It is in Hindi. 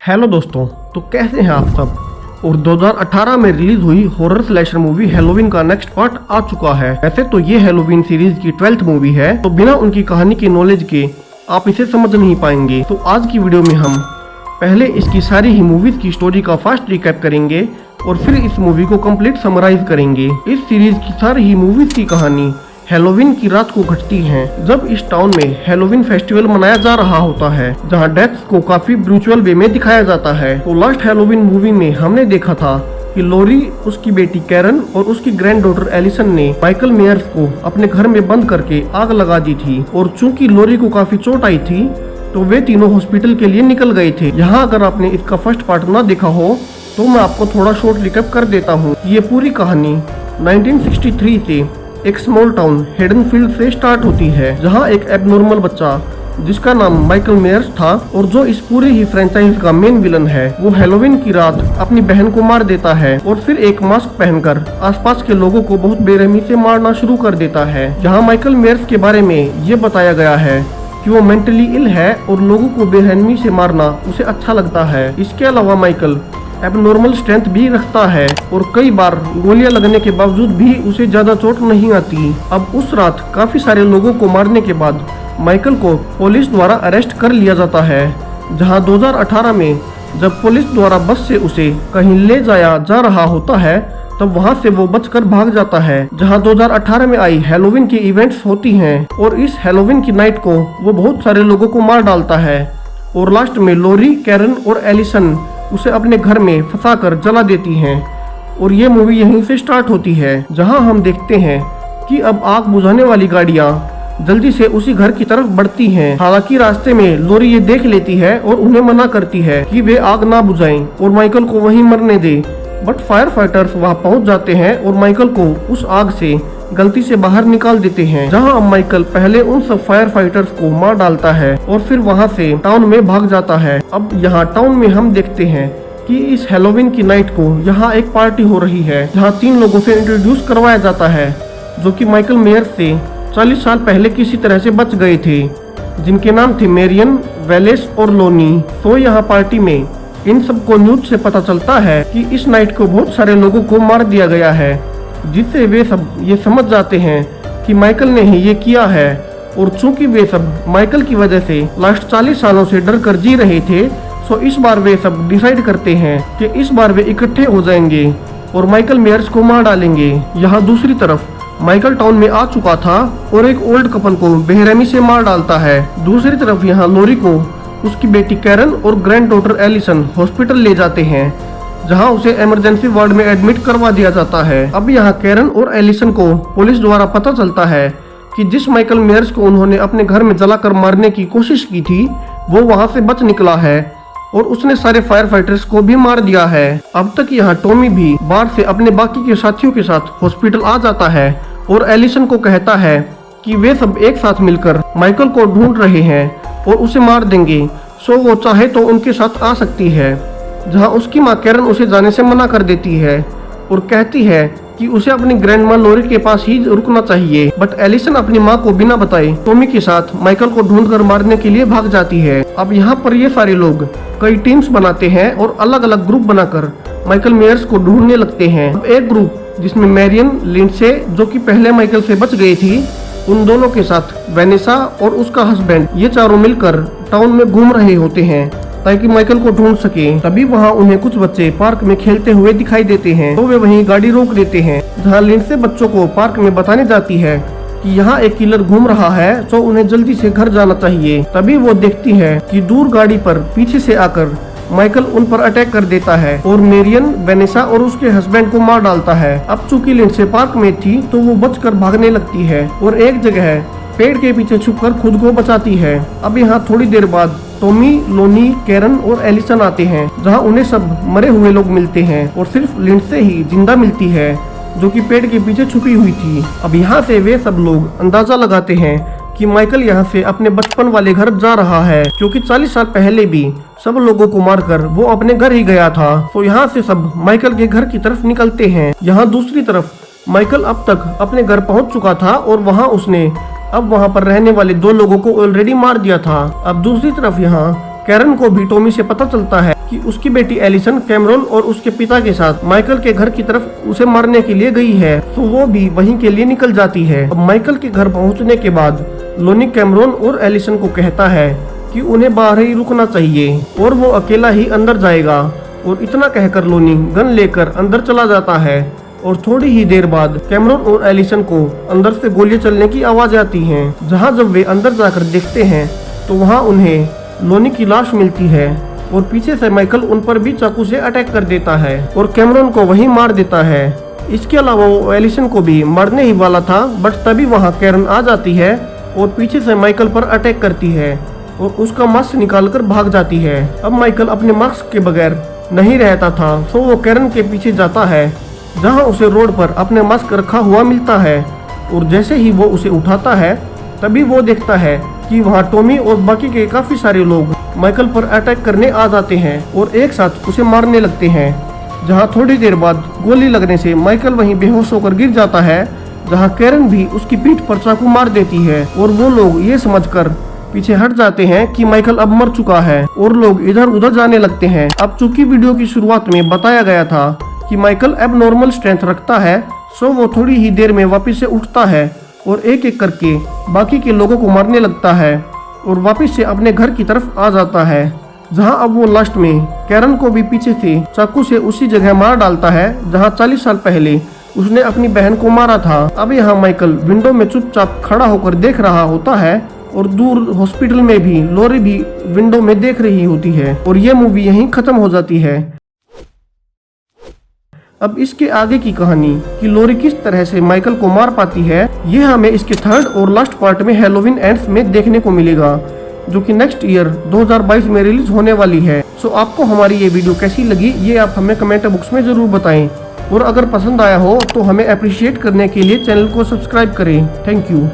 हेलो दोस्तों, तो कैसे हैं आप सब। और 2018 में रिलीज हुई हॉरर स्लैशर मूवी हैलोवीन का नेक्स्ट पार्ट आ चुका है। वैसे तो ये हैलोवीन सीरीज की 12th मूवी है, तो बिना उनकी कहानी की नॉलेज के आप इसे समझ नहीं पाएंगे। तो आज की वीडियो में हम पहले इसकी सारी ही मूवीज की स्टोरी का फास्ट रिकैप करेंगे और फिर इस मूवी को कंप्लीट समराइज करेंगे। इस सीरीज की सारी ही मूवीज की कहानी हैलोवीन की रात को घटती है, जब इस टाउन में हैलोवीन फेस्टिवल मनाया जा रहा होता है, जहां डेथ्स को काफी ब्रूचुअल वे में दिखाया जाता है। तो लास्ट हैलोवीन मूवी में हमने देखा था कि लोरी, उसकी बेटी कैरन और उसकी ग्रैंड डॉटर एलिसन ने माइकल मेयर्स को अपने घर में बंद करके आग लगा दी थी। और चूंकि लोरी को काफी चोट आई थी तो वे तीनों हॉस्पिटल के लिए निकल गए थे। यहाँ अगर आपने इसका फर्स्ट पार्ट ना देखा हो तो मैं आपको थोड़ा शॉर्ट रिकैप कर देता हूँ। ये पूरी कहानी 1963 से एक स्मॉल टाउन हेडनफील्ड से स्टार्ट होती है, जहां एक एबनॉर्मल बच्चा जिसका नाम माइकल मेयर्स था और जो इस पूरी ही फ्रेंचाइज का मेन विलन है, वो हैलोवीन की रात अपनी बहन को मार देता है और फिर एक मास्क पहनकर आसपास के लोगों को बहुत बेरहमी से मारना शुरू कर देता है। जहां माइकल मेयर्स के बारे में ये बताया गया है कि वो मेंटली इल है और लोगों को बेरहमी से मारना उसे अच्छा लगता है। इसके अलावा माइकल एबनॉर्मल स्ट्रेंथ भी रखता है और कई बार गोलियां लगने के बावजूद भी उसे ज्यादा चोट नहीं आती। अब उस रात काफी सारे लोगों को मारने के बाद माइकल को पुलिस द्वारा अरेस्ट कर लिया जाता है, जहां 2018 में जब पुलिस द्वारा बस से उसे कहीं ले जाया जा रहा होता है तब वहां से वो बचकर भाग जाता है। जहां 2018 में आई हैलोवीन की इवेंट्स होती हैं और इस हैलोवीन की नाइट को वो बहुत सारे लोगों को मार डालता है और लास्ट में लोरी, कैरन और एलिसन उसे अपने घर में फंसाकर जला देती हैं। और ये मूवी यहीं से स्टार्ट होती है, जहां हम देखते हैं कि अब आग बुझाने वाली गाड़ियां जल्दी से उसी घर की तरफ बढ़ती हैं। हालांकि रास्ते में लोरी ये देख लेती है और उन्हें मना करती है कि वे आग ना बुझाएं और माइकल को वहीं मरने दे। बट फायर फाइटर्स वहां पहुंच जाते हैं और माइकल को उस आग से गलती से बाहर निकाल देते हैं। जहां अब माइकल पहले उन सब फायर फाइटर्स को मार डालता है और फिर वहां से टाउन में भाग जाता है। अब यहाँ टाउन में हम देखते हैं कि इस हैलोवीन की नाइट को यहाँ एक पार्टी हो रही है, जहाँ 3 लोगों से इंट्रोड्यूस करवाया जाता है जो कि माइकल मेयर्स से 40 साल पहले किसी तरह से बच गए थे, जिनके नाम थे मेरियन, वेलेस और लोनी। तो यहाँ पार्टी में इन सबको न्यूज से पता चलता है कि इस नाइट को बहुत सारे लोगों को मार दिया गया है, जिससे वे सब ये समझ जाते हैं कि माइकल ने ही ये किया है। और चूंकि वे सब माइकल की वजह से लास्ट 40 सालों से डर कर जी रहे थे, तो इस बार वे सब डिसाइड करते हैं कि इस बार वे इकट्ठे हो जाएंगे और माइकल मेयर्स को मार डालेंगे। यहाँ दूसरी तरफ माइकल टाउन में आ चुका था और एक ओल्ड कपल को बेरहमी से मार डालता है। दूसरी तरफ यहाँ लोरी को उसकी बेटी कैरन और ग्रैंड डॉटर एलिसन हॉस्पिटल ले जाते हैं, जहां उसे इमरजेंसी वार्ड में एडमिट करवा दिया जाता है। अब यहाँ कैरन और एलिसन को पुलिस द्वारा पता चलता है कि जिस माइकल मेयर्स को उन्होंने अपने घर में जलाकर मारने की कोशिश की थी वो वहां से बच निकला है और उसने सारे फायर फाइटर्स को भी मार दिया है। अब तक यहाँ टॉमी भी बाहर से अपने बाकी के साथियों के साथ हॉस्पिटल आ जाता है और एलिसन को कहता है कि वे सब एक साथ मिलकर माइकल को ढूंढ रहे हैं और उसे मार देंगे, सो वो चाहे तो उनके साथ आ सकती है। जहां उसकी माँ कैरन उसे जाने से मना कर देती है और कहती है कि उसे अपनी ग्रैंड माँ लोरी के पास ही रुकना चाहिए। बट एलिसन अपनी माँ को बिना बताए टॉमी के साथ माइकल को ढूंढकर मारने के लिए भाग जाती है। अब यहाँ पर ये सारे लोग कई टीम्स बनाते हैं और अलग अलग ग्रुप बनाकर माइकल मेयर्स को ढूंढने लगते हैं। अब एक ग्रुप जिसमें मैरियन, लिंडसे जो कि पहले माइकल से बच गई थी, उन दोनों के साथ वेनेसा और उसका हस्बैंड, ये चारों मिलकर टाउन में घूम रहे होते हैं ताकि माइकल को ढूंढ सके। तभी वहाँ उन्हें कुछ बच्चे पार्क में खेलते हुए दिखाई देते हैं, तो वे वहीं गाड़ी रोक देते हैं। जहाँ लिंडसे बच्चों को पार्क में बताने जाती है कि यहाँ एक किलर घूम रहा है, तो उन्हें जल्दी से घर जाना चाहिए। तभी वो देखती है कि दूर गाड़ी पर पीछे से आकर माइकल उन पर अटैक कर देता है और मेरियन, वेनेसा और उसके हस्बैंड को मार डालता है। अब चूंकि लिंडसे पार्क में थी तो वो बचकर भागने लगती है और एक जगह पेड़ के पीछे छुपकर खुद को बचाती है। अब यहाँ थोड़ी देर बाद टॉमी, लोनी, कैरन और एलिसन आते हैं, जहाँ उन्हें सब मरे हुए लोग मिलते हैं और सिर्फ लिंडसे ही जिंदा मिलती है, जो कि पेड़ के पीछे छुपी हुई थी। अब यहाँ से वे सब लोग अंदाजा लगाते हैं कि माइकल यहाँ से अपने बचपन वाले घर जा रहा है, क्योंकि 40 साल पहले भी सब लोगों को मारकर वो अपने घर ही गया था। तो यहाँ से सब माइकल के घर की तरफ निकलते हैं। यहाँ दूसरी तरफ माइकल अब तक अपने घर पहुँच चुका था और वहाँ उसने अब वहाँ पर रहने वाले 2 लोगों को ऑलरेडी मार दिया था। अब दूसरी तरफ यहाँ कैरन को भी टॉमी से पता चलता है कि उसकी बेटी एलिसन कैमरॉन और उसके पिता के साथ माइकल के घर की तरफ उसे मारने के लिए गई है, तो वो भी वहीं के लिए निकल जाती है। अब माइकल के घर पहुंचने के बाद लोनी कैमरॉन और एलिसन को कहता है कि उन्हें बाहर ही रुकना चाहिए और वो अकेला ही अंदर जाएगा। और इतना कहकर लोनी गन लेकर अंदर चला जाता है और थोड़ी ही देर बाद कैमरॉन और एलिसन को अंदर से गोलियां चलने की आवाज आती हैं। जहां जब वे अंदर जाकर देखते हैं तो वहां उन्हें लोनी की लाश मिलती है और पीछे से माइकल उन पर भी चाकू से अटैक कर देता है और कैमरॉन को वहीं मार देता है। इसके अलावा वो एलिसन को भी मारने ही वाला था, बट तभी वहां कैरन आ जाती है और पीछे से माइकल पर अटैक करती है और उसका मास्क निकालकर भाग जाती है। अब माइकल अपने मास्क के बगैर नहीं रहता था, तो वो कैरन के पीछे जाता है जहां उसे रोड पर अपने मास्क रखा हुआ मिलता है और जैसे ही वो उसे उठाता है तभी वो देखता है कि वहां टॉमी और बाकी के काफी सारे लोग माइकल पर अटैक करने आ जाते हैं और एक साथ उसे मारने लगते हैं। जहां थोड़ी देर बाद गोली लगने से माइकल वहीं बेहोश होकर गिर जाता है, जहां कैरन भी उसकी पीठ पर चाकू मार देती है और वो लोग ये समझकर पीछे हट जाते हैं कि माइकल अब मर चुका है और लोग इधर उधर जाने लगते हैं। अब चूंकि वीडियो की शुरुआत में बताया गया था कि माइकल अब नॉर्मल स्ट्रेंथ रखता है, सो वो थोड़ी ही देर में वापस से उठता है और एक एक करके बाकी के लोगों को मारने लगता है और वापस से अपने घर की तरफ आ जाता है, जहां अब वो लास्ट में कैरन को भी पीछे से चाकू से उसी जगह मार डालता है जहां 40 साल पहले उसने अपनी बहन को मारा था। अब यहाँ माइकल विंडो में चुपचाप खड़ा होकर देख रहा होता है और दूर हॉस्पिटल में भी लोरी भी विंडो में देख रही होती है और ये मूवी यहीं खत्म हो जाती है। अब इसके आगे की कहानी कि लोरी किस तरह से माइकल को मार पाती है, ये हमें इसके थर्ड और लास्ट पार्ट में हैलोवीन एंड्स में देखने को मिलेगा, जो कि नेक्स्ट ईयर 2022 में रिलीज होने वाली है। सो आपको हमारी ये वीडियो कैसी लगी ये आप हमें कमेंट बॉक्स में जरूर बताएं और अगर पसंद आया हो तो हमें अप्रिशिएट करने के लिए चैनल को सब्सक्राइब करें। Thank you.